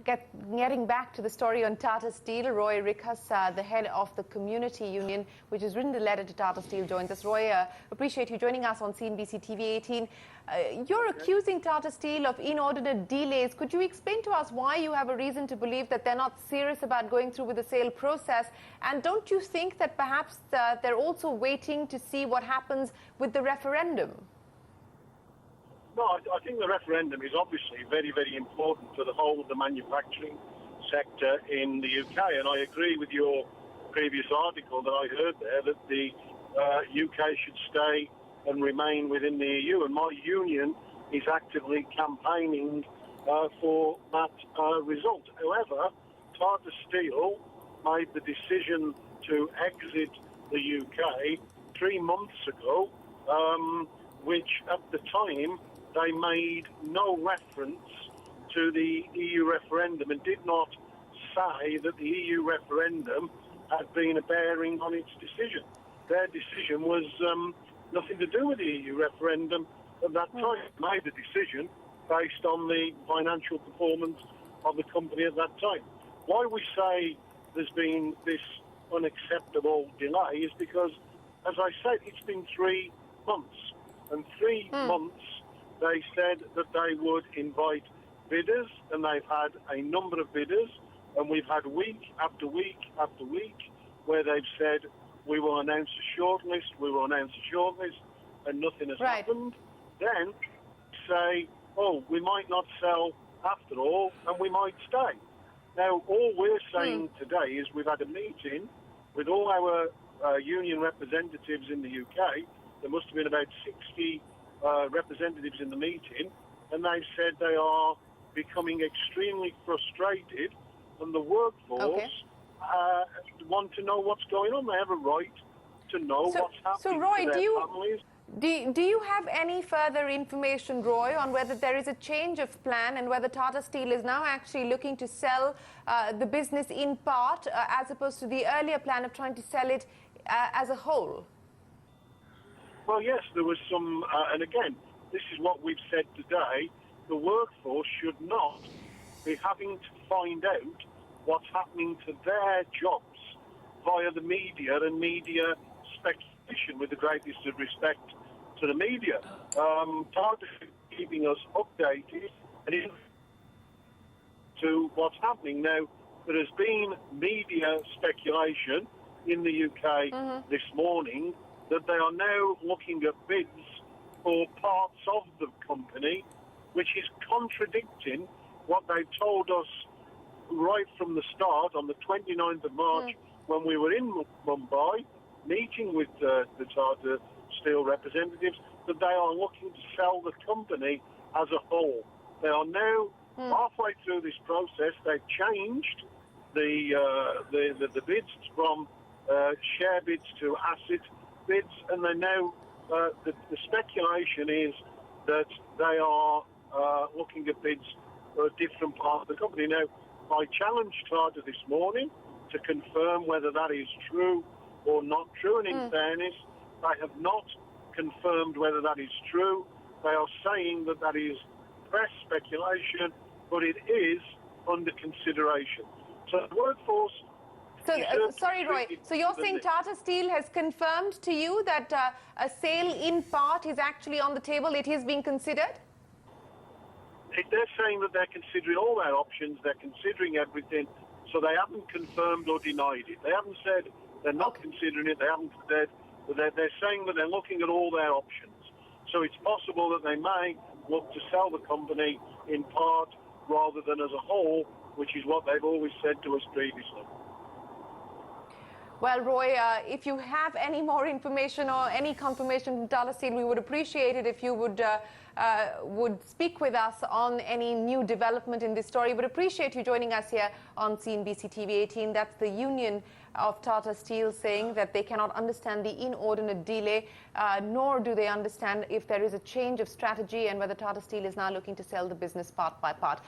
Getting back to the story on Tata Steel, Roy Rickhuss, the head of the community union, which has written the letter to Tata Steel, joins us. Roy, appreciate you joining us on CNBC-TV18. You're accusing Tata Steel of inordinate delays. Could you explain to us why you have a reason to believe that they're not serious about going through with the sale process? And don't you think that perhaps they're also waiting to see what happens with the referendum? No, I think the referendum is obviously very, very important for the whole of the manufacturing sector in the UK. And I agree with your previous article that I heard there that the UK should stay and remain within the EU. And my union is actively campaigning for that result. However, Tata Steel made the decision to exit the UK 3 months ago, which at the time they made no reference to the EU referendum and did not say that the EU referendum had been a bearing on its decision. Their decision was nothing to do with the EU referendum at that time. They made the decision based on the financial performance of the company at that time. Why we say there's been this unacceptable delay is because, as I said, it's been 3 months. And 3 months they said that they would invite bidders, and they've had a number of bidders, and we've had week after week after week where they've said, we will announce a shortlist, we will announce a shortlist, and nothing has happened. Then say, oh, we might not sell after all, and we might stay. Now, all we're saying today is we've had a meeting with all our union representatives in the UK. There must have been about 60 representatives in the meeting, and they've said they are becoming extremely frustrated, and the workforce want to know what's going on. They have a right to know what's happening Roy, to their families. Do you have any further information, Roy, on whether there is a change of plan and whether Tata Steel is now actually looking to sell the business in part as opposed to the earlier plan of trying to sell it as a whole? Well, yes, there was some, and again, this is what we've said today, the workforce should not be having to find out what's happening to their jobs via the media and media speculation, with the greatest of respect to the media. Tata is keeping us updated and to what's happening. Now, there has been media speculation in the UK this morning that they are now looking at bids for parts of the company, which is contradicting what they've told us right from the start on the 29th of March when we were in Mumbai meeting with the Tata Steel representatives, that they are looking to sell the company as a whole. They are now halfway through this process. They've changed the bids from share bids to asset bids, and they now the speculation is that they are looking at bids for a different part of the company. Now, I challenged Tata this morning to confirm whether that is true or not true, and in fairness, they have not confirmed whether that is true. They are saying that that is press speculation, but it is under consideration. So the workforce... So, sorry, Roy, so you're saying Tata Steel has confirmed to you that a sale in part is actually on the table, it is being considered? They're saying that they're considering all their options, they're considering everything, so they haven't confirmed or denied it. They haven't said they're not considering it, they haven't said, but they're saying that they're looking at all their options. So it's possible that they may look to sell the company in part rather than as a whole, which is what they've always said to us previously. Well, Roy, if you have any more information or any confirmation from Tata Steel, we would appreciate it if you would speak with us on any new development in this story. Would appreciate you joining us here on CNBC-TV18. That's the union of Tata Steel saying that they cannot understand the inordinate delay, nor do they understand if there is a change of strategy and whether Tata Steel is now looking to sell the business part by part.